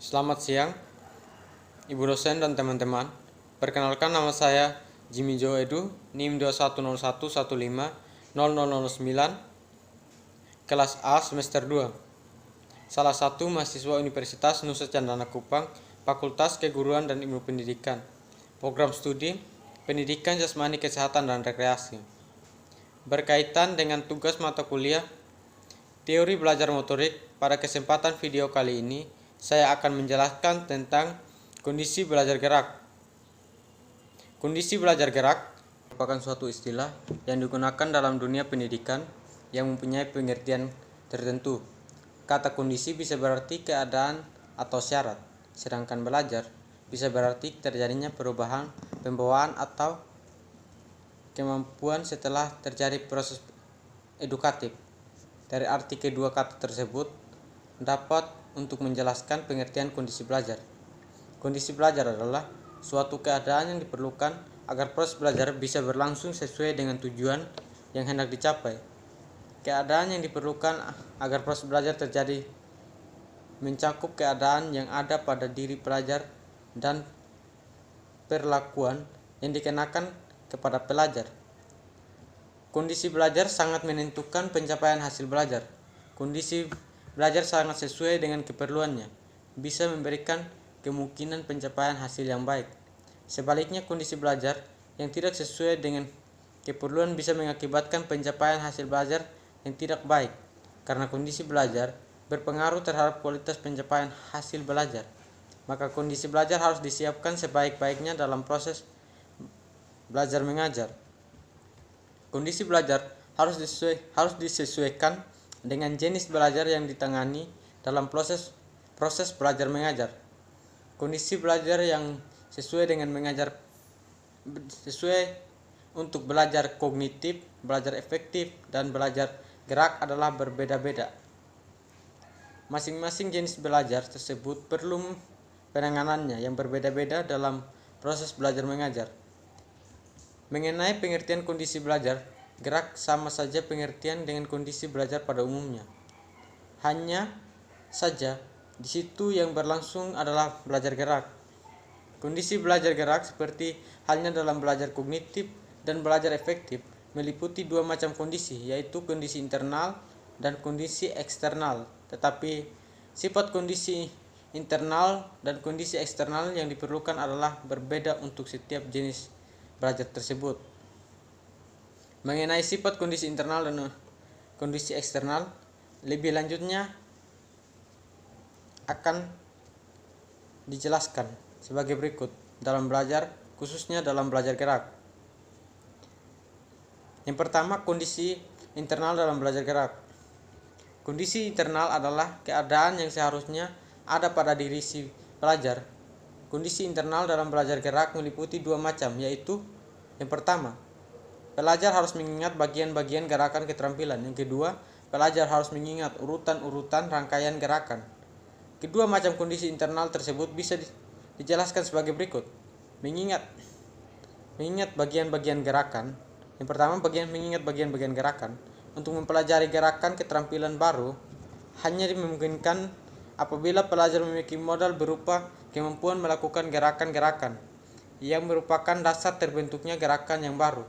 Selamat siang, Ibu dosen dan teman-teman. Perkenalkan, nama saya Jimmy Jo Edu, NIM 2101150009, kelas A semester 2. Salah satu mahasiswa Universitas Nusa Cendana Kupang, Fakultas Keguruan dan Ilmu Pendidikan. Program studi Pendidikan Jasmani Kesehatan dan Rekreasi. Berkaitan dengan tugas mata kuliah Teori Belajar Motorik, pada kesempatan video kali ini saya akan menjelaskan tentang kondisi belajar gerak. Kondisi belajar gerak merupakan suatu istilah yang digunakan dalam dunia pendidikan yang mempunyai pengertian tertentu. Kata kondisi bisa berarti keadaan atau syarat, sedangkan belajar bisa berarti terjadinya perubahan, pembawaan atau kemampuan setelah terjadi proses edukatif. Dari arti kedua kata tersebut dapat untuk menjelaskan pengertian kondisi belajar. Kondisi belajar adalah suatu keadaan yang diperlukan agar proses belajar bisa berlangsung sesuai dengan tujuan yang hendak dicapai. Keadaan yang diperlukan agar proses belajar terjadi mencakup keadaan yang ada pada diri pelajar dan perlakuan yang dikenakan kepada pelajar. Kondisi belajar sangat menentukan pencapaian hasil belajar. Kondisi belajar sangat sesuai dengan keperluannya, bisa memberikan kemungkinan pencapaian hasil yang baik. Sebaliknya, kondisi belajar yang tidak sesuai dengan keperluan bisa mengakibatkan pencapaian hasil belajar yang tidak baik, karena kondisi belajar berpengaruh terhadap kualitas pencapaian hasil belajar. Maka kondisi belajar harus disiapkan sebaik-baiknya dalam proses belajar mengajar. Kondisi belajar harus disesuaikan dengan jenis belajar yang ditangani dalam proses belajar mengajar. Kondisi belajar yang sesuai untuk belajar kognitif, belajar efektif, dan belajar gerak adalah berbeda-beda. Masing-masing jenis belajar tersebut perlu penanganannya yang berbeda-beda dalam proses belajar mengajar. Mengenai pengertian kondisi belajar gerak, sama saja pengertian dengan kondisi belajar pada umumnya. Hanya saja di situ yang berlangsung adalah belajar gerak. Kondisi belajar gerak seperti halnya dalam belajar kognitif dan belajar efektif meliputi dua macam kondisi, yaitu kondisi internal dan kondisi eksternal. Tetapi sifat kondisi internal dan kondisi eksternal yang diperlukan adalah berbeda untuk setiap jenis belajar tersebut. Mengenai sifat kondisi internal dan kondisi eksternal, lebih lanjutnya akan dijelaskan sebagai berikut dalam belajar, khususnya dalam belajar gerak. Yang pertama, kondisi internal dalam belajar gerak. Kondisi internal adalah keadaan yang seharusnya ada pada diri si pelajar. Kondisi internal dalam belajar gerak meliputi dua macam, yaitu yang pertama, pelajar harus mengingat bagian-bagian gerakan keterampilan. Yang kedua, pelajar harus mengingat urutan-urutan rangkaian gerakan. Kedua macam kondisi internal tersebut bisa dijelaskan sebagai berikut. Mengingat bagian-bagian gerakan. Yang pertama, mengingat bagian-bagian gerakan. Untuk mempelajari gerakan keterampilan baru hanya dimungkinkan apabila pelajar memiliki modal berupa kemampuan melakukan gerakan-gerakan yang merupakan dasar terbentuknya gerakan yang baru.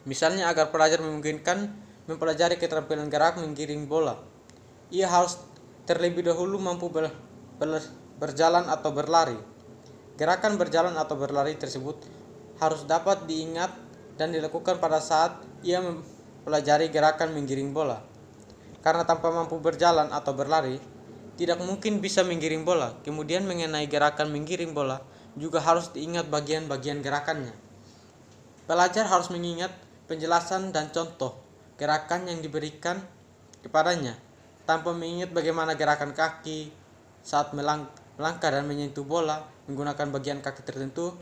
Misalnya, agar pelajar memungkinkan mempelajari keterampilan gerak menggiring bola, ia harus terlebih dahulu mampu berjalan atau berlari. Gerakan berjalan atau berlari tersebut harus dapat diingat dan dilakukan pada saat ia mempelajari gerakan menggiring bola. Karena tanpa mampu berjalan atau berlari, tidak mungkin bisa menggiring bola. Kemudian mengenai gerakan menggiring bola juga harus diingat bagian-bagian gerakannya. Pelajar harus mengingat penjelasan dan contoh gerakan yang diberikan kepadanya. Tanpa mengingat bagaimana gerakan kaki saat melangkah dan menyentuh bola menggunakan bagian kaki tertentu,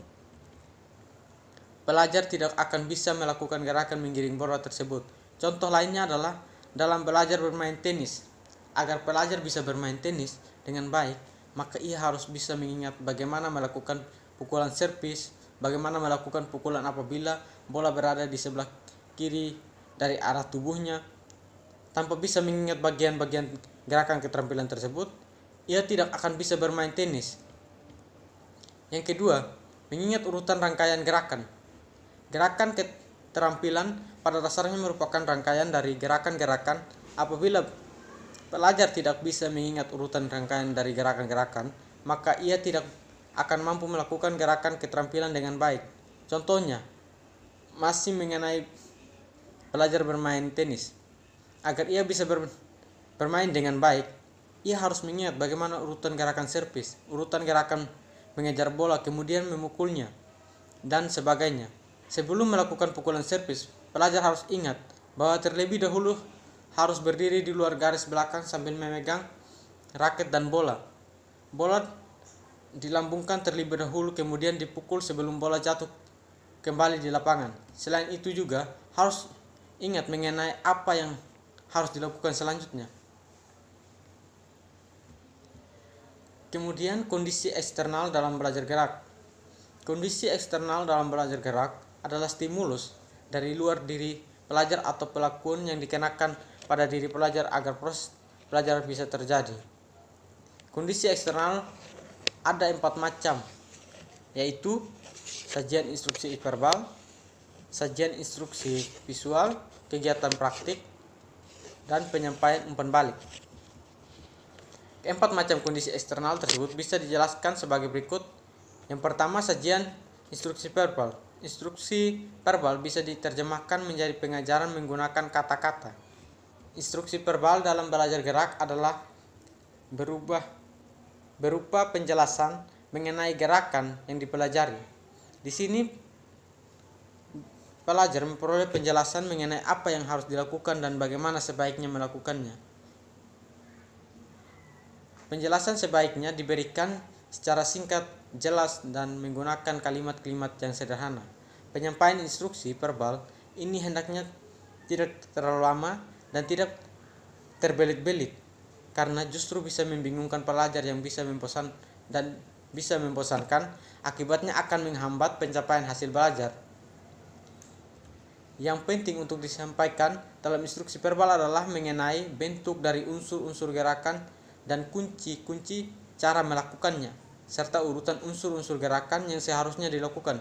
pelajar tidak akan bisa melakukan gerakan menggiring bola tersebut. Contoh lainnya adalah dalam belajar bermain tenis. Agar pelajar bisa bermain tenis dengan baik, maka ia harus bisa mengingat bagaimana melakukan pukulan servis, bagaimana melakukan pukulan apabila bola berada di sebelah kiri dari arah tubuhnya. Tanpa bisa mengingat bagian-bagian gerakan keterampilan tersebut, ia tidak akan bisa bermain tenis. Yang kedua, mengingat urutan rangkaian gerakan. Gerakan keterampilan pada dasarnya merupakan rangkaian dari gerakan-gerakan. Apabila pelajar tidak bisa mengingat urutan rangkaian dari gerakan-gerakan, maka ia tidak akan mampu melakukan gerakan keterampilan dengan baik. Contohnya, masih mengenai pelajar bermain tenis. Agar ia bisa bermain dengan baik, ia harus mengingat bagaimana urutan gerakan servis, urutan gerakan mengejar bola, kemudian memukulnya, dan sebagainya. Sebelum melakukan pukulan servis, pelajar harus ingat bahwa terlebih dahulu harus berdiri di luar garis belakang sambil memegang raket dan bola. Bola dilambungkan terlebih dahulu, kemudian dipukul sebelum bola jatuh kembali di lapangan. Selain itu juga harus ingat mengenai apa yang harus dilakukan selanjutnya. Kemudian kondisi eksternal dalam belajar gerak. Kondisi eksternal dalam belajar gerak adalah stimulus dari luar diri pelajar atau pelakuan yang dikenakan pada diri pelajar agar proses belajar bisa terjadi. Kondisi eksternal ada 4 macam, yaitu sajian instruksi verbal, sajian instruksi visual, kegiatan praktik, dan penyampaian umpan balik. Keempat macam kondisi eksternal tersebut bisa dijelaskan sebagai berikut. Yang pertama, sajian instruksi verbal. Instruksi verbal bisa diterjemahkan menjadi pengajaran menggunakan kata-kata. Instruksi verbal dalam belajar gerak adalah berupa penjelasan mengenai gerakan yang dipelajari. Di sini pelajar memperoleh penjelasan mengenai apa yang harus dilakukan dan bagaimana sebaiknya melakukannya. Penjelasan sebaiknya diberikan secara singkat, jelas, dan menggunakan kalimat-kalimat yang sederhana. Penyampaian instruksi verbal ini hendaknya tidak terlalu lama dan tidak terbelit-belit, karena justru bisa membingungkan pelajar yang bisa membosankan, akibatnya akan menghambat pencapaian hasil belajar. Yang penting untuk disampaikan dalam instruksi verbal adalah mengenai bentuk dari unsur-unsur gerakan dan kunci-kunci cara melakukannya, serta urutan unsur-unsur gerakan yang seharusnya dilakukan.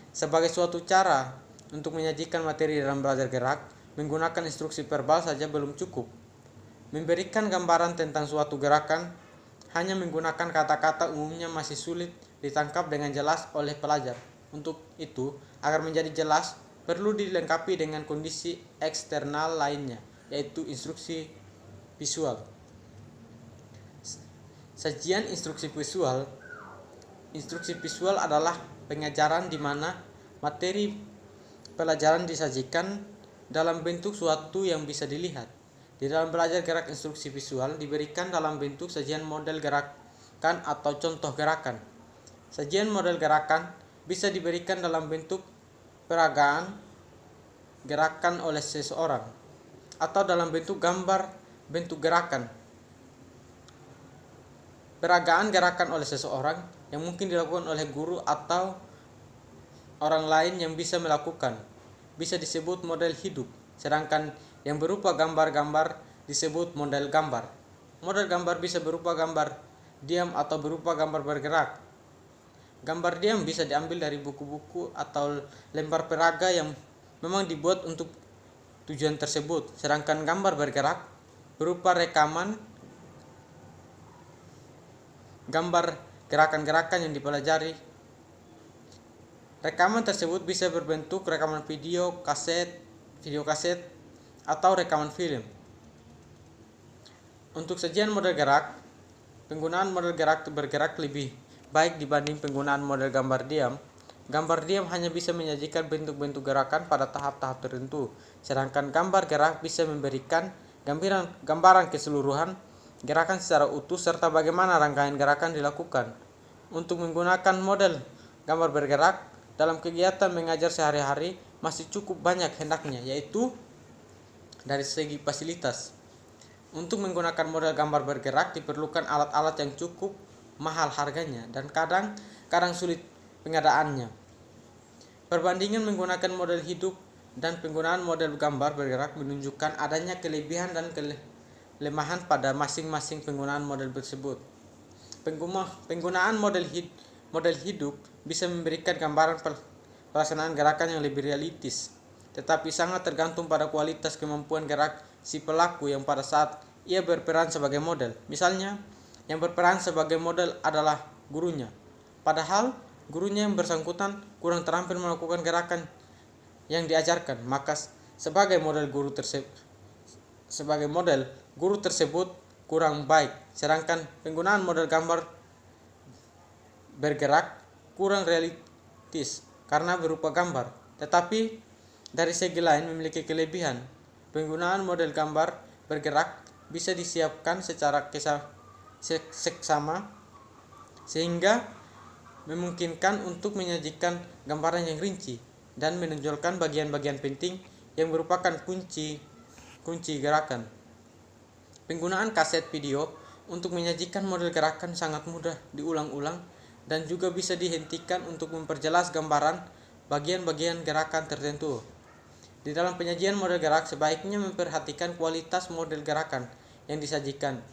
Sebagai suatu cara untuk menyajikan materi dalam belajar gerak, menggunakan instruksi verbal saja belum cukup. Memberikan gambaran tentang suatu gerakan hanya menggunakan kata-kata umumnya masih sulit ditangkap dengan jelas oleh pelajar. Untuk itu, agar menjadi jelas, perlu dilengkapi dengan kondisi eksternal lainnya, yaitu instruksi visual. Sajian instruksi visual. Instruksi visual adalah pengajaran di mana materi pelajaran disajikan dalam bentuk suatu yang bisa dilihat. Di dalam belajar gerak, instruksi visual diberikan dalam bentuk sajian model gerakan atau contoh gerakan. Sajian model gerakan bisa diberikan dalam bentuk peragaan gerakan oleh seseorang atau dalam bentuk gambar bentuk gerakan. Peragaan gerakan oleh seseorang yang mungkin dilakukan oleh guru atau orang lain yang bisa melakukan bisa disebut model hidup, sedangkan yang berupa gambar-gambar disebut model gambar. Model gambar bisa berupa gambar diam atau berupa gambar bergerak. Gambar diam bisa diambil dari buku-buku atau lembar peraga yang memang dibuat untuk tujuan tersebut, sedangkan gambar bergerak berupa rekaman gambar gerakan-gerakan yang dipelajari. Rekaman tersebut bisa berbentuk rekaman video kaset, atau rekaman film. Untuk sajian model gerak, penggunaan model gerak bergerak lebih baik dibanding penggunaan model gambar diam. Gambar diam hanya bisa menyajikan bentuk-bentuk gerakan pada tahap-tahap tertentu, sedangkan gambar gerak bisa memberikan gambaran keseluruhan gerakan secara utuh serta bagaimana rangkaian gerakan dilakukan. Untuk menggunakan model gambar bergerak dalam kegiatan mengajar sehari-hari masih cukup banyak hendaknya, yaitu dari segi fasilitas. Untuk menggunakan model gambar bergerak diperlukan alat-alat yang cukup mahal harganya dan kadang sulit pengadaannya. Perbandingan menggunakan model hidup dan penggunaan model gambar bergerak menunjukkan adanya kelebihan dan kelemahan pada masing-masing penggunaan model tersebut. Penggunaan model hidup bisa memberikan gambaran pelaksanaan gerakan yang lebih realistis, tetapi sangat tergantung pada kualitas kemampuan gerak si pelaku yang pada saat ia berperan sebagai model. Misalnya, yang berperan sebagai model adalah gurunya, padahal gurunya yang bersangkutan kurang terampil melakukan gerakan yang diajarkan, maka sebagai model guru tersebut kurang baik, sedangkan penggunaan model gambar bergerak kurang realistis karena berupa gambar, tetapi dari segi lain memiliki kelebihan. Penggunaan model gambar bergerak bisa disiapkan secara seksama sehingga memungkinkan untuk menyajikan gambaran yang rinci dan menonjolkan bagian-bagian penting yang merupakan kunci gerakan. Penggunaan kaset video untuk menyajikan model gerakan sangat mudah diulang-ulang dan juga bisa dihentikan untuk memperjelas gambaran bagian-bagian gerakan tertentu. Di dalam penyajian model gerak sebaiknya memperhatikan kualitas model gerakan yang disajikan.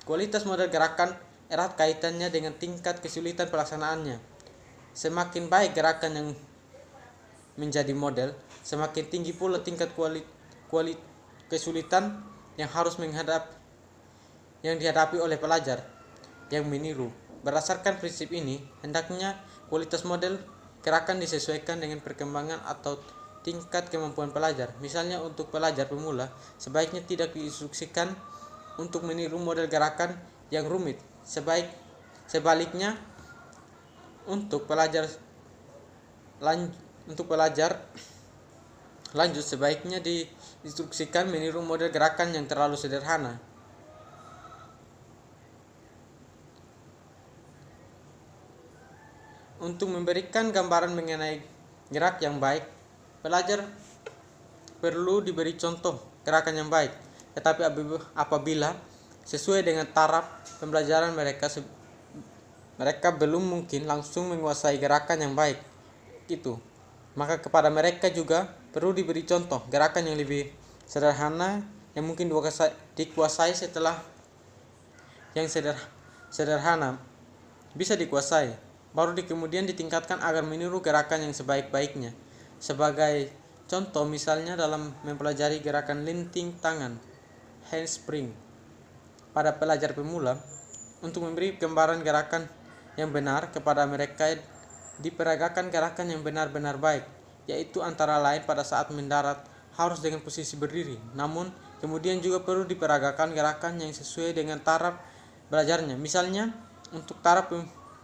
Kualitas model gerakan erat kaitannya dengan tingkat kesulitan pelaksanaannya. Semakin baik gerakan yang menjadi model, semakin tinggi pula tingkat kesulitan yang dihadapi oleh pelajar yang meniru. Berdasarkan prinsip ini, hendaknya kualitas model gerakan disesuaikan dengan perkembangan atau tingkat kemampuan pelajar. Misalnya untuk pelajar pemula, sebaiknya tidak diinstruksikan untuk meniru model gerakan yang rumit. Sebaliknya, untuk pelajar lanjut sebaiknya diinstruksikan meniru model gerakan yang terlalu sederhana. Untuk memberikan gambaran mengenai gerak yang baik, pelajar perlu diberi contoh gerakan yang baik, tetapi apabila sesuai dengan taraf pembelajaran mereka belum mungkin langsung menguasai gerakan yang baik itu, maka kepada mereka juga perlu diberi contoh gerakan yang lebih sederhana yang mungkin dikuasai setelah yang sederhana bisa dikuasai, baru kemudian ditingkatkan agar meniru gerakan yang sebaik-baiknya. Sebagai contoh, misalnya dalam mempelajari gerakan linting tangan, handspring, pada pelajar pemula, untuk memberi gambaran gerakan yang benar kepada mereka diperagakan gerakan yang benar-benar baik, yaitu antara lain pada saat mendarat harus dengan posisi berdiri, namun kemudian juga perlu diperagakan gerakan yang sesuai dengan taraf belajarnya. Misalnya, untuk taraf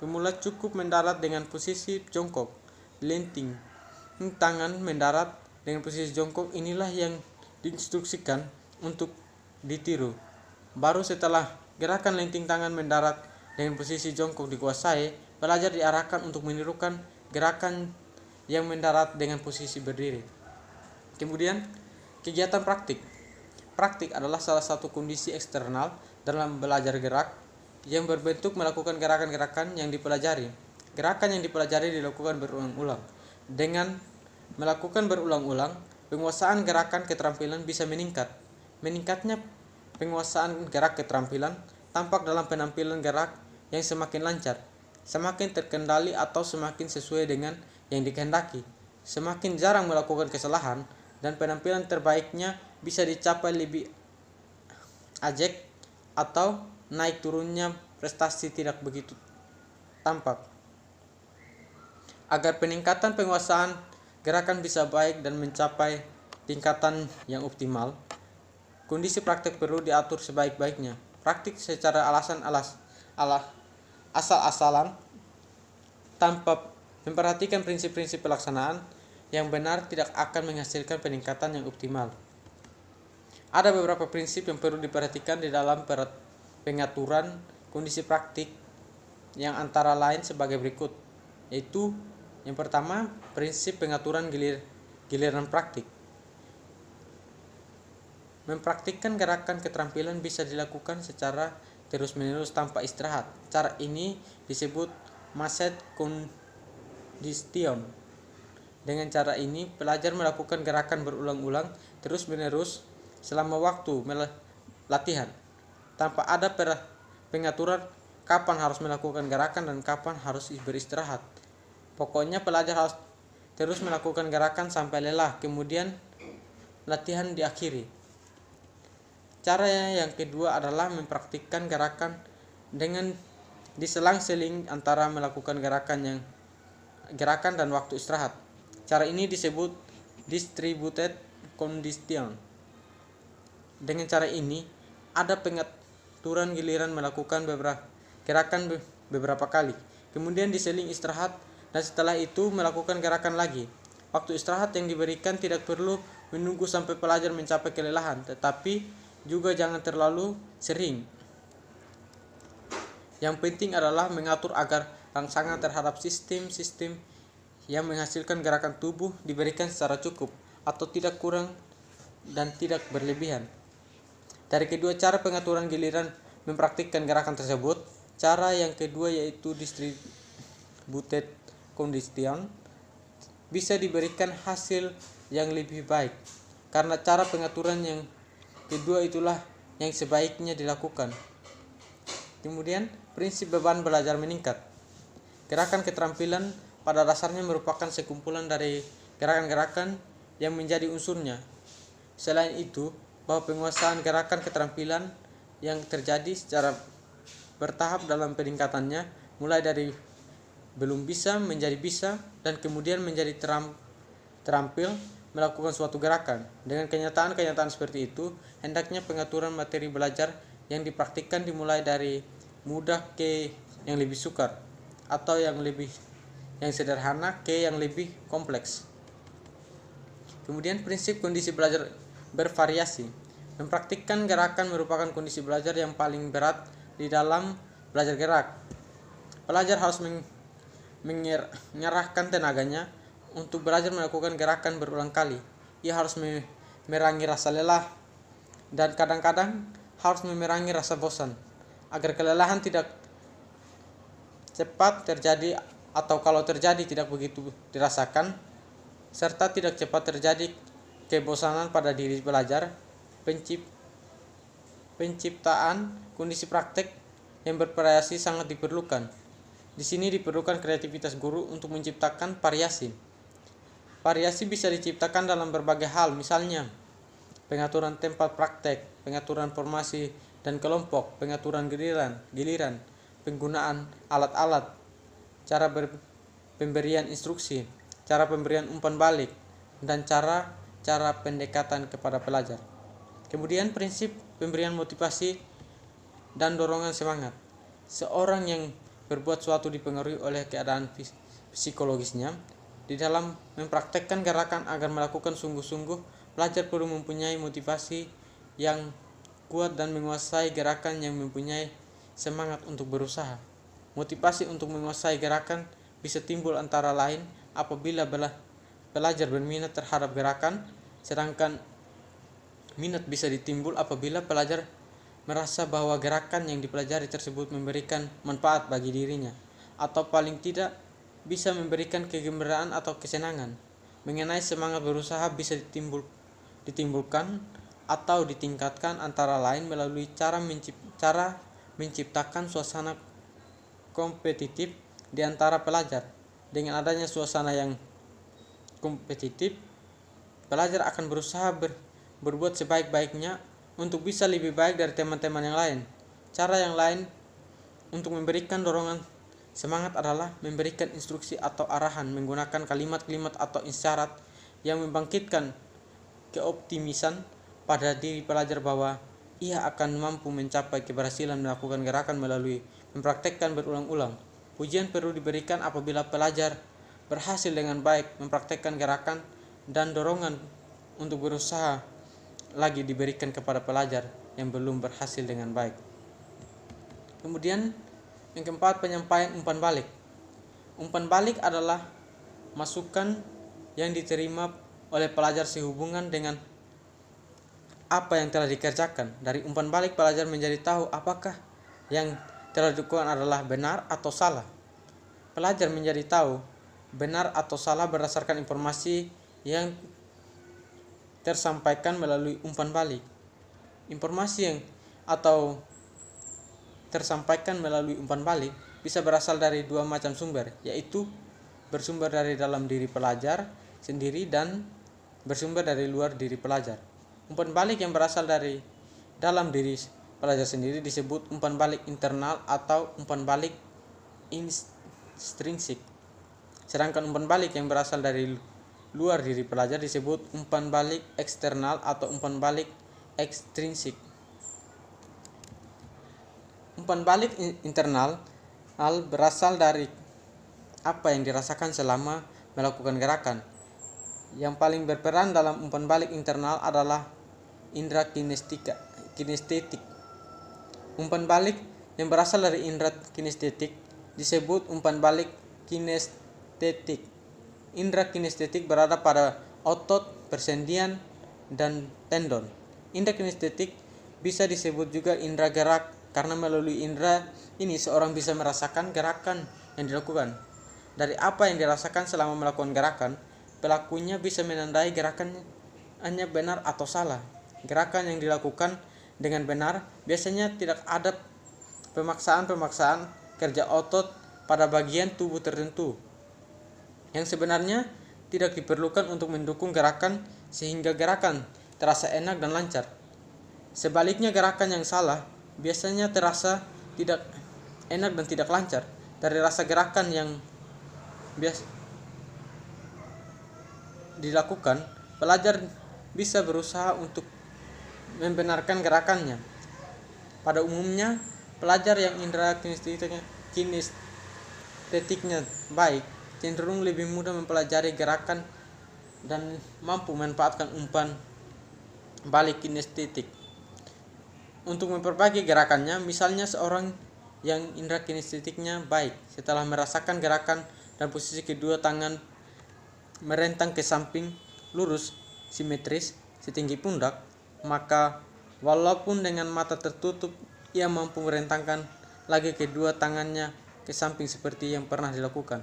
pemula cukup mendarat dengan posisi jongkok, linting tangan mendarat dengan posisi jongkok, inilah yang diinstruksikan untuk ditiru. Baru setelah gerakan linting tangan mendarat dengan posisi jongkok dikuasai, pelajar diarahkan untuk menirukan gerakan yang mendarat dengan posisi berdiri. Kemudian, kegiatan praktik. Praktik adalah salah satu kondisi eksternal dalam belajar gerak yang berbentuk melakukan gerakan-gerakan yang dipelajari. Gerakan yang dipelajari dilakukan berulang-ulang. Dengan melakukan berulang-ulang, penguasaan gerakan keterampilan bisa meningkat. Meningkatnya penguasaan gerak keterampilan tampak dalam penampilan gerak yang semakin lancar, semakin terkendali atau semakin sesuai dengan yang dikehendaki, semakin jarang melakukan kesalahan, dan penampilan terbaiknya bisa dicapai lebih ajak atau naik turunnya prestasi tidak begitu tampak. Agar peningkatan penguasaan gerakan bisa baik dan mencapai tingkatan yang optimal, kondisi praktik perlu diatur sebaik-baiknya. Praktik secara asal-asalan tanpa memperhatikan prinsip-prinsip pelaksanaan yang benar tidak akan menghasilkan peningkatan yang optimal. Ada beberapa prinsip yang perlu diperhatikan di dalam pengaturan kondisi praktik yang antara lain sebagai berikut, yaitu yang pertama, prinsip pengaturan giliran praktik. Mempraktikkan gerakan keterampilan bisa dilakukan secara terus-menerus tanpa istirahat. Cara ini disebut method condition. Dengan cara ini, pelajar melakukan gerakan berulang-ulang terus-menerus selama waktu latihan, tanpa ada pengaturan kapan harus melakukan gerakan dan kapan harus beristirahat. Pokoknya pelajar harus terus melakukan gerakan sampai lelah, kemudian latihan diakhiri. Cara yang kedua adalah mempraktikkan gerakan dengan diselang-seling antara melakukan gerakan dan waktu istirahat. Cara ini disebut distributed condition. Dengan cara ini, ada pengaturan giliran melakukan gerakan beberapa kali, kemudian diseling istirahat, dan setelah itu melakukan gerakan lagi. Waktu istirahat yang diberikan tidak perlu menunggu sampai pelajar mencapai kelelahan, tetapi juga jangan terlalu sering. Yang penting adalah mengatur agar rangsangan terhadap sistem-sistem yang menghasilkan gerakan tubuh diberikan secara cukup atau tidak kurang dan tidak berlebihan. Dari kedua cara pengaturan giliran mempraktikkan gerakan tersebut, cara yang kedua yaitu distributed condition bisa diberikan hasil yang lebih baik, karena cara pengaturan yang kedua itulah yang sebaiknya dilakukan. Kemudian, prinsip beban belajar meningkat. Gerakan keterampilan pada dasarnya merupakan sekumpulan dari gerakan-gerakan yang menjadi unsurnya. Selain itu, bahwa penguasaan gerakan keterampilan yang terjadi secara bertahap dalam peningkatannya, mulai dari belum bisa menjadi bisa dan kemudian menjadi terampil melakukan suatu gerakan. Dengan kenyataan-kenyataan seperti itu, hendaknya pengaturan materi belajar yang dipraktikkan dimulai dari mudah ke yang lebih sukar, atau yang sederhana ke yang lebih kompleks. Kemudian prinsip kondisi belajar bervariasi. Mempraktikkan gerakan merupakan kondisi belajar yang paling berat di dalam belajar gerak. Pelajar harus mengerahkan tenaganya untuk belajar melakukan gerakan berulang kali. Ia harus memerangi rasa lelah dan kadang-kadang harus memerangi rasa bosan, agar kelelahan tidak cepat terjadi, atau kalau terjadi tidak begitu dirasakan, serta tidak cepat terjadi kebosanan pada diri belajar. Penciptaan kondisi praktek yang bervariasi sangat diperlukan. Di sini diperlukan kreativitas guru untuk menciptakan variasi. Variasi bisa diciptakan dalam berbagai hal, misalnya pengaturan tempat praktek, pengaturan formasi dan kelompok, pengaturan giliran, penggunaan alat-alat, cara pemberian instruksi, cara pemberian umpan balik, dan cara pendekatan kepada pelajar. Kemudian prinsip pemberian motivasi dan dorongan semangat. Seorang yang berbuat suatu dipengaruhi oleh keadaan psikologisnya. Di dalam mempraktekkan gerakan agar melakukan sungguh-sungguh, pelajar perlu mempunyai motivasi yang kuat dan menguasai gerakan yang mempunyai semangat untuk berusaha. Motivasi untuk menguasai gerakan bisa timbul antara lain apabila pelajar berminat terhadap gerakan, sedangkan minat bisa ditimbul apabila pelajar merasa bahwa gerakan yang dipelajari tersebut memberikan manfaat bagi dirinya, atau paling tidak bisa memberikan kegembiraan atau kesenangan. Mengenai semangat berusaha bisa ditimbulkan atau ditingkatkan antara lain melalui cara menciptakan suasana kompetitif di antara pelajar. Dengan adanya suasana yang kompetitif, pelajar akan berusaha berbuat sebaik-baiknya untuk bisa lebih baik dari teman-teman yang lain. Cara yang lain untuk memberikan dorongan semangat adalah memberikan instruksi atau arahan menggunakan kalimat-kalimat atau isyarat yang membangkitkan keoptimisan pada diri pelajar bahwa ia akan mampu mencapai keberhasilan melakukan gerakan melalui mempraktekkan berulang-ulang. Pujian perlu diberikan apabila pelajar berhasil dengan baik mempraktekkan gerakan, dan dorongan untuk berusaha lagi diberikan kepada pelajar yang belum berhasil dengan baik. Kemudian yang keempat, penyampaian umpan balik. Umpan balik adalah masukan yang diterima oleh pelajar sehubungan dengan apa yang telah dikerjakan. Dari umpan balik pelajar menjadi tahu apakah yang telah dilakukan adalah benar atau salah. Pelajar menjadi tahu benar atau salah berdasarkan informasi yang tersampaikan melalui umpan balik. Informasi tersampaikan melalui umpan balik bisa berasal dari dua macam sumber, yaitu bersumber dari dalam diri pelajar sendiri dan bersumber dari luar diri pelajar. Umpan balik yang berasal dari dalam diri pelajar sendiri disebut umpan balik internal atau umpan balik intrinsik. Sedangkan umpan balik yang berasal dari luar diri pelajar disebut umpan balik eksternal atau umpan balik ekstrinsik. Umpan balik internal berasal dari apa yang dirasakan selama melakukan gerakan. Yang paling berperan dalam umpan balik internal adalah indera kinestetik. Umpan balik yang berasal dari indera kinestetik disebut umpan balik kinestetik. Indera kinestetik berada pada otot, persendian, dan tendon. Indera kinestetik bisa disebut juga indera gerak karena melalui indera ini seorang bisa merasakan gerakan yang dilakukan. Dari apa yang dirasakan selama melakukan gerakan, pelakunya bisa menandai gerakannya benar atau salah. Gerakan yang dilakukan dengan benar biasanya tidak ada pemaksaan kerja otot pada bagian tubuh tertentu yang sebenarnya tidak diperlukan untuk mendukung gerakan sehingga gerakan terasa enak dan lancar. Sebaliknya, gerakan yang salah biasanya terasa tidak enak dan tidak lancar. Dari rasa gerakan yang biasa dilakukan, pelajar bisa berusaha untuk membenarkan gerakannya. Pada umumnya, pelajar yang indera kinestetiknya baik cenderung lebih mudah mempelajari gerakan dan mampu memanfaatkan umpan balik kinestetik untuk memperbaiki gerakannya. Misalnya seorang yang indera kinestetiknya baik setelah merasakan gerakan dan posisi kedua tangan merentang ke samping lurus simetris setinggi pundak, maka walaupun dengan mata tertutup ia mampu merentangkan lagi kedua tangannya ke samping seperti yang pernah dilakukan.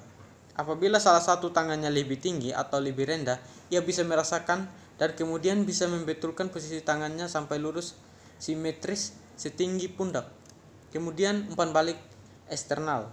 Apabila salah satu tangannya lebih tinggi atau lebih rendah, ia bisa merasakan dan kemudian bisa membetulkan posisi tangannya sampai lurus simetris setinggi pundak. Kemudian umpan balik eksternal.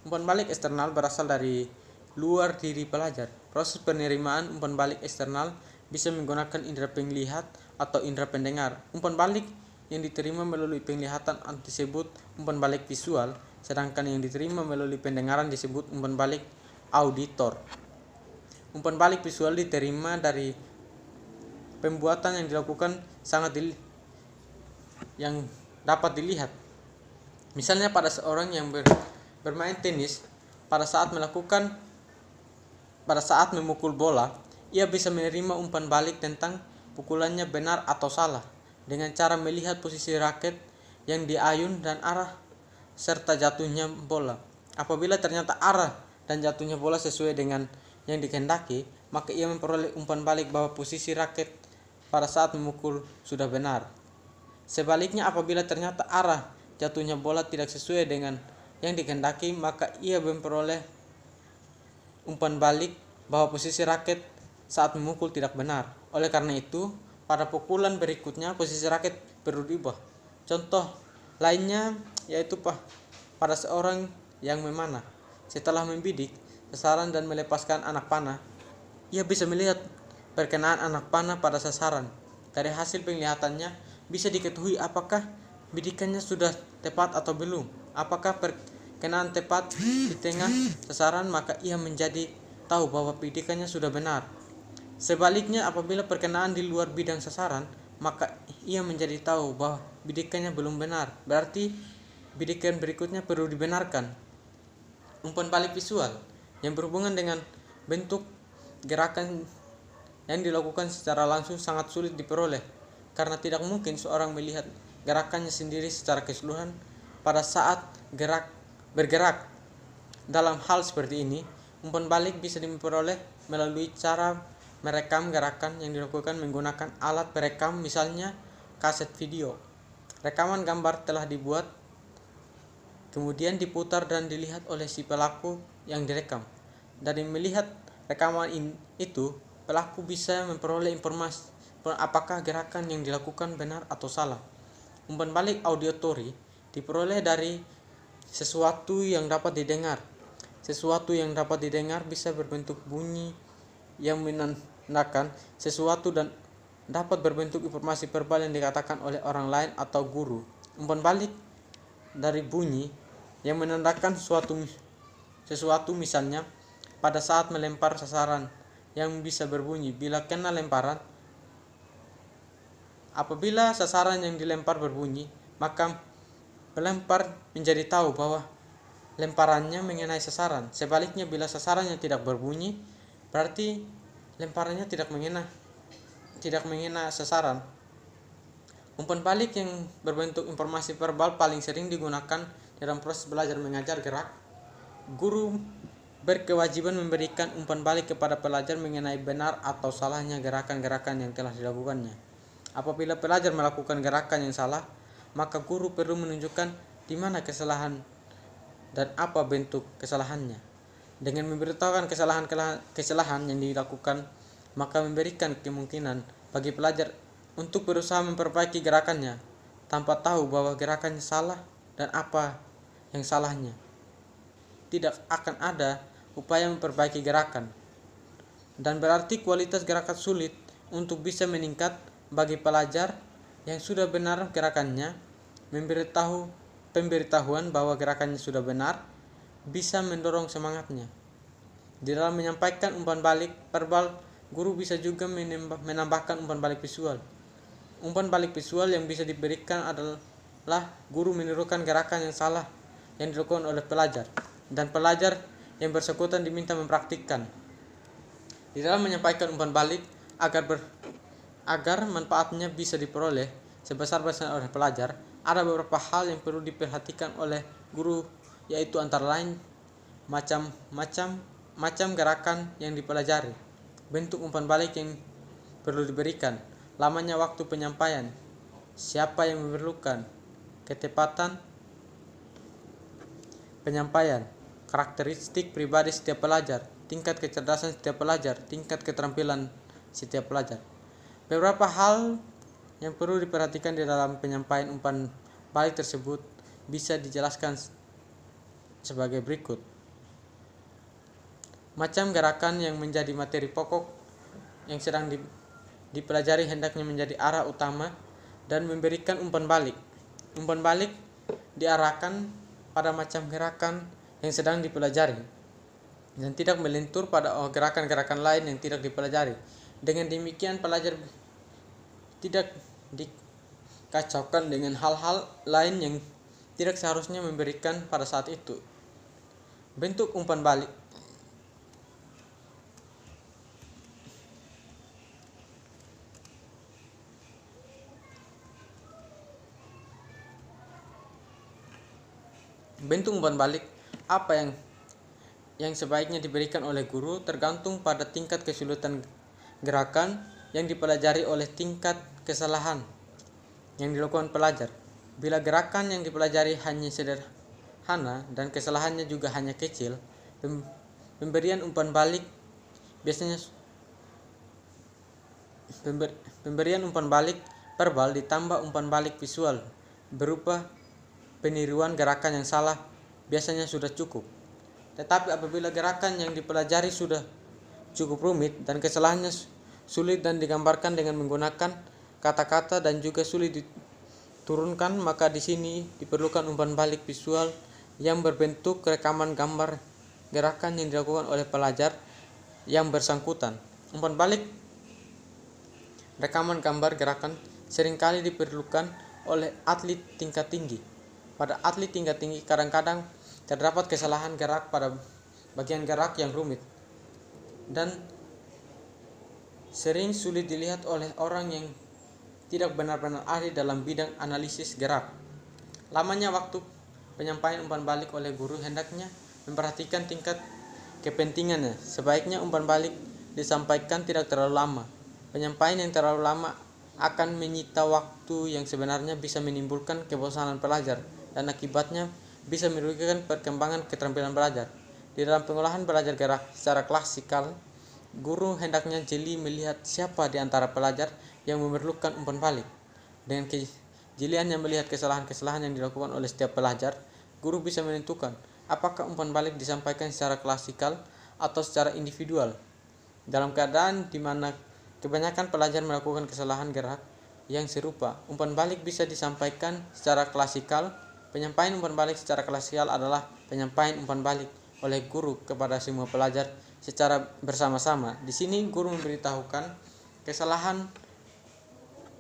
Umpan balik eksternal berasal dari luar diri pelajar. Proses penerimaan umpan balik eksternal bisa menggunakan indera penglihat atau indera pendengar. Umpan balik yang diterima melalui penglihatan disebut umpan balik visual, sedangkan yang diterima melalui pendengaran disebut umpan balik auditor. Umpan balik visual diterima dari pembuatan yang dilakukan yang dapat dilihat. Misalnya pada seorang yang bermain tenis, pada saat memukul bola, ia bisa menerima umpan balik tentang pukulannya benar atau salah dengan cara melihat posisi raket yang diayun dan arah serta jatuhnya bola. Apabila ternyata arah dan jatuhnya bola sesuai dengan yang dikehendaki, maka ia memperoleh umpan balik bahwa posisi raket pada saat memukul sudah benar. Sebaliknya, apabila ternyata arah jatuhnya bola tidak sesuai dengan yang dikehendaki, maka ia memperoleh umpan balik bahwa posisi raket saat memukul tidak benar. Oleh karena itu, pada pukulan berikutnya posisi raket perlu diubah. Contoh lainnya yaitu pada seorang yang memanah. Setelah membidik sasaran dan melepaskan anak panah, ia bisa melihat perkenaan anak panah pada sasaran. Dari hasil penglihatannya bisa diketahui apakah bidikannya sudah tepat atau belum. Apakah perkenaan tepat di tengah sasaran, maka ia menjadi tahu bahwa bidikannya sudah benar. Sebaliknya, apabila perkenaan di luar bidang sasaran, maka ia menjadi tahu bahwa bidikannya belum benar. Berarti bidikan berikutnya perlu dibenarkan. Umpan balik visual yang berhubungan dengan bentuk gerakan yang dilakukan secara langsung sangat sulit diperoleh, karena tidak mungkin seorang melihat gerakannya sendiri secara keseluruhan pada saat bergerak. Dalam hal seperti ini, umpan balik bisa diperoleh melalui cara merekam gerakan yang dilakukan menggunakan alat perekam, misalnya kaset video. Rekaman gambar telah dibuat, kemudian diputar dan dilihat oleh si pelaku yang direkam. Dari melihat rekaman itu, pelaku bisa memperoleh informasi apakah gerakan yang dilakukan benar atau salah. Umpan balik auditory diperoleh dari sesuatu yang dapat didengar. Sesuatu yang dapat didengar bisa berbentuk bunyi yang menandakan sesuatu dan dapat berbentuk informasi verbal yang dikatakan oleh orang lain atau guru. Umpan balik dari bunyi yang menandakan sesuatu misalnya pada saat melempar sasaran yang bisa berbunyi bila kena lemparan. Apabila sasaran yang dilempar berbunyi, maka pelempar menjadi tahu bahwa lemparannya mengenai sasaran. Sebaliknya, bila sasarannya tidak berbunyi, berarti lemparannya tidak mengena sasaran. Umpan balik yang berbentuk informasi verbal paling sering digunakan dalam proses belajar mengajar gerak. Guru berkewajiban memberikan umpan balik kepada pelajar mengenai benar atau salahnya gerakan-gerakan yang telah dilakukannya. Apabila pelajar melakukan gerakan yang salah, maka guru perlu menunjukkan di mana kesalahan dan apa bentuk kesalahannya. Dengan memberitahukan kesalahan yang dilakukan, maka memberikan kemungkinan bagi pelajar untuk berusaha memperbaiki gerakannya tanpa tahu bahwa gerakannya salah dan apa yang salahnya. Tidak akan ada upaya memperbaiki gerakan, dan berarti kualitas gerakan sulit untuk bisa meningkat bagi pelajar yang sudah benar gerakannya. Pemberitahuan bahwa gerakannya sudah benar bisa mendorong semangatnya. Di dalam menyampaikan umpan balik verbal, guru bisa juga menambahkan umpan balik visual. Umpan balik visual yang bisa diberikan adalah guru menirukan gerakan yang salah yang dilakukan oleh pelajar, dan pelajar yang bersangkutan diminta mempraktikkan. Di dalam menyampaikan umpan balik agar manfaatnya bisa diperoleh sebesar-besarnya oleh pelajar, ada beberapa hal yang perlu diperhatikan oleh guru, yaitu antara lain macam gerakan yang dipelajari, bentuk umpan balik yang perlu diberikan, lamanya waktu penyampaian, siapa yang memerlukan, ketepatan penyampaian, karakteristik pribadi setiap pelajar, tingkat kecerdasan setiap pelajar, tingkat keterampilan setiap pelajar. Beberapa hal yang perlu diperhatikan di dalam penyampaian umpan balik tersebut bisa dijelaskan sebagai berikut. Macam gerakan yang menjadi materi pokok yang sedang dipelajari hendaknya menjadi arah utama dan memberikan umpan balik. Umpan balik diarahkan pada macam gerakan yang sedang dipelajari dan tidak melentur pada gerakan-gerakan lain yang tidak dipelajari. Dengan demikian, pelajar tidak dikacaukan dengan hal-hal lain yang tidak seharusnya memberikan pada saat itu. Bentuk umpan balik. Bentuk umpan balik apa yang sebaiknya diberikan oleh guru tergantung pada tingkat kesulitan gerakan yang dipelajari oleh tingkat kesalahan yang dilakukan pelajar. Bila gerakan yang dipelajari hanya sederhana dan kesalahannya juga hanya kecil, pemberian umpan balik verbal ditambah umpan balik visual berupa peniruan gerakan yang salah biasanya sudah cukup. Tetapi apabila gerakan yang dipelajari sudah cukup rumit dan kesalahannya sulit dan digambarkan dengan menggunakan kata-kata dan juga sulit diturunkan, maka di sini diperlukan umpan balik visual yang berbentuk rekaman gambar gerakan yang dilakukan oleh pelajar yang bersangkutan. Umpan balik rekaman gambar gerakan seringkali diperlukan oleh atlet tingkat tinggi. Pada atlet tingkat tinggi kadang-kadang terdapat kesalahan gerak pada bagian gerak yang rumit dan sering sulit dilihat oleh orang yang tidak benar-benar ahli dalam bidang analisis gerak. Lamanya waktu penyampaian umpan balik oleh guru hendaknya memperhatikan tingkat kepentingannya. Sebaiknya umpan balik disampaikan tidak terlalu lama. Penyampaian yang terlalu lama akan menyita waktu yang sebenarnya bisa menimbulkan kebosanan pelajar dan akibatnya bisa merugikan perkembangan keterampilan pelajar. Di dalam pengolahan belajar gerak secara klasikal, guru hendaknya jeli melihat siapa di antara pelajar yang memerlukan umpan balik. Dengan Jika hanya melihat kesalahan-kesalahan yang dilakukan oleh setiap pelajar, guru bisa menentukan apakah umpan balik disampaikan secara klasikal atau secara individual. Dalam keadaan di mana kebanyakan pelajar melakukan kesalahan gerak yang serupa, umpan balik bisa disampaikan secara klasikal. Penyampaian umpan balik secara klasikal adalah penyampaian umpan balik oleh guru kepada semua pelajar secara bersama-sama. Di sini guru memberitahukan kesalahan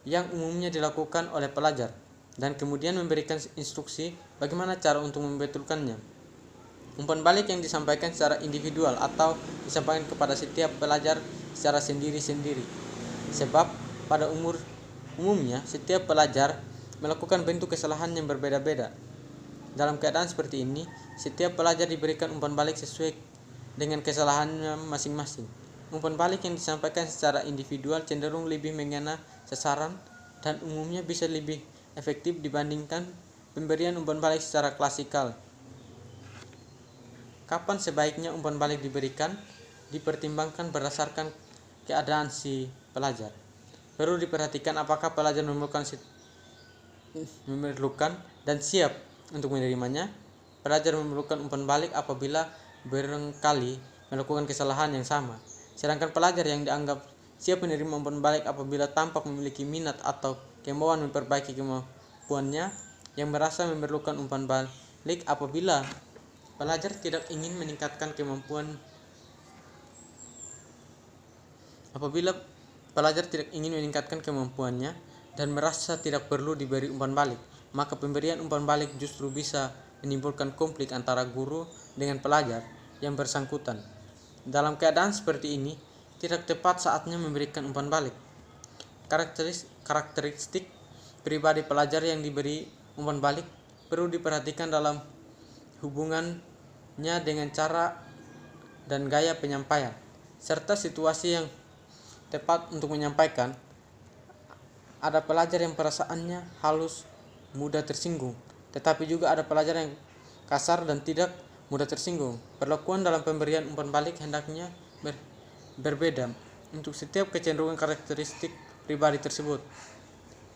yang umumnya dilakukan oleh pelajar dan kemudian memberikan instruksi bagaimana cara untuk membetulkannya. Umpan balik yang disampaikan secara individual atau disampaikan kepada setiap pelajar secara sendiri-sendiri. Sebab pada umumnya setiap pelajar melakukan bentuk kesalahan yang berbeda-beda. Dalam keadaan seperti ini, setiap pelajar diberikan umpan balik sesuai dengan kesalahannya masing-masing. Umpan balik yang disampaikan secara individual cenderung lebih mengena sasaran dan umumnya bisa lebih efektif dibandingkan pemberian umpan balik secara klasikal. Kapan sebaiknya umpan balik diberikan? Dipertimbangkan berdasarkan keadaan si pelajar. Perlu diperhatikan apakah pelajar memerlukan dan siap untuk menerimanya. Pelajar memerlukan umpan balik apabila barangkali melakukan kesalahan yang sama. Sedangkan pelajar yang dianggap siap menerima umpan balik apabila tampak memiliki minat atau kemauan memperbaiki kemampuannya, yang merasa memerlukan umpan balik apabila pelajar tidak ingin meningkatkan kemampuannya dan merasa tidak perlu diberi umpan balik, maka pemberian umpan balik justru bisa menimbulkan konflik antara guru dengan pelajar yang bersangkutan. Dalam keadaan seperti ini, tidak tepat saatnya memberikan umpan balik. Karakteristik pribadi pelajar yang diberi umpan balik perlu diperhatikan dalam hubungannya dengan cara dan gaya penyampaian, serta situasi yang tepat untuk menyampaikan. Ada pelajar yang perasaannya halus, mudah tersinggung, tetapi juga ada pelajar yang kasar dan tidak mudah tersinggung. Perlakuan dalam pemberian umpan balik hendaknya berbeda untuk setiap kecenderungan karakteristik pribadi tersebut.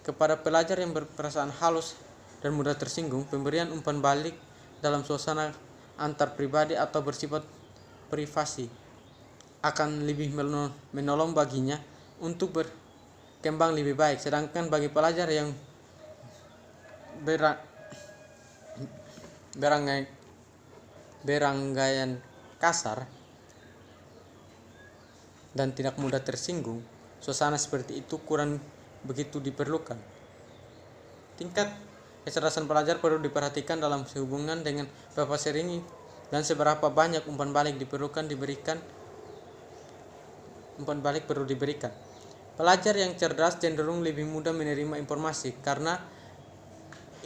Kepada pelajar yang berperasaan halus dan mudah tersinggung, pemberian umpan balik dalam suasana antar pribadi atau bersifat privasi akan lebih menolong baginya untuk berkembang lebih baik. Sedangkan bagi pelajar yang beranggayan kasar dan tidak mudah tersinggung, suasana seperti itu kurang begitu diperlukan. Tingkat kecerdasan pelajar perlu diperhatikan dalam sehubungan dengan berapa sering dan seberapa banyak umpan balik perlu diberikan. Pelajar yang cerdas cenderung lebih mudah menerima informasi karena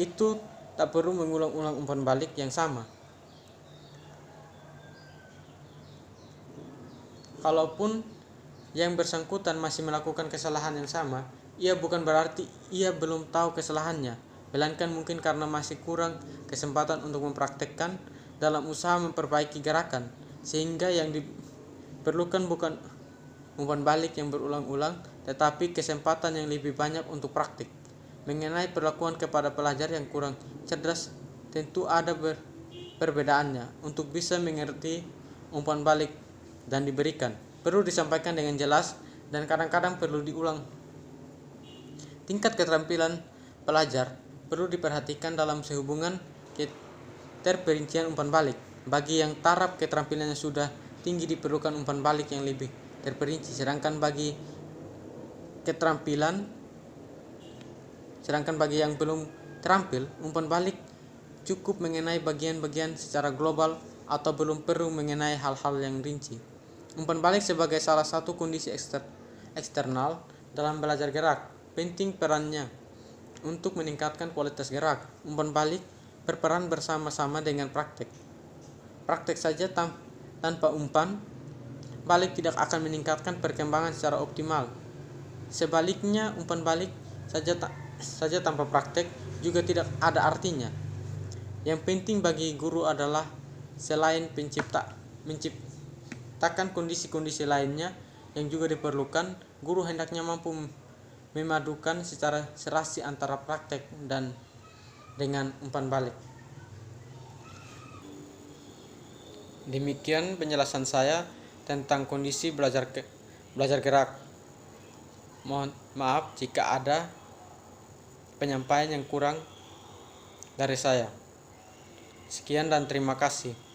itu tak perlu mengulang-ulang umpan balik yang sama. Kalaupun yang bersangkutan masih melakukan kesalahan yang sama, ia bukan berarti ia belum tahu kesalahannya, melainkan mungkin karena masih kurang kesempatan untuk mempraktekkan dalam usaha memperbaiki gerakan, sehingga yang diperlukan bukan umpan balik yang berulang-ulang, tetapi kesempatan yang lebih banyak untuk praktik. Mengenai perlakuan kepada pelajar yang kurang cerdas, tentu ada perbedaannya. Untuk bisa mengerti umpan balik dan diberikan, perlu disampaikan dengan jelas dan kadang-kadang perlu diulang. Tingkat keterampilan pelajar perlu diperhatikan dalam sehubungan keterperincian umpan balik. Bagi yang taraf keterampilannya sudah tinggi diperlukan umpan balik yang lebih terperinci, sedangkan bagi yang belum terampil, umpan balik cukup mengenai bagian-bagian secara global atau belum perlu mengenai hal-hal yang rinci. Umpan balik sebagai salah satu kondisi eksternal dalam belajar gerak, penting perannya untuk meningkatkan kualitas gerak. Umpan balik berperan bersama-sama dengan praktek. Praktek saja tanpa umpan balik tidak akan meningkatkan perkembangan secara optimal. Sebaliknya, umpan balik saja tanpa praktek juga tidak ada artinya. Yang penting bagi guru adalah selain menciptakan kondisi-kondisi lainnya yang juga diperlukan, guru hendaknya mampu memadukan secara serasi antara praktek dan dengan umpan balik. Demikian penjelasan saya tentang kondisi belajar gerak. Mohon maaf jika ada penyampaian yang kurang dari saya. Sekian dan terima kasih.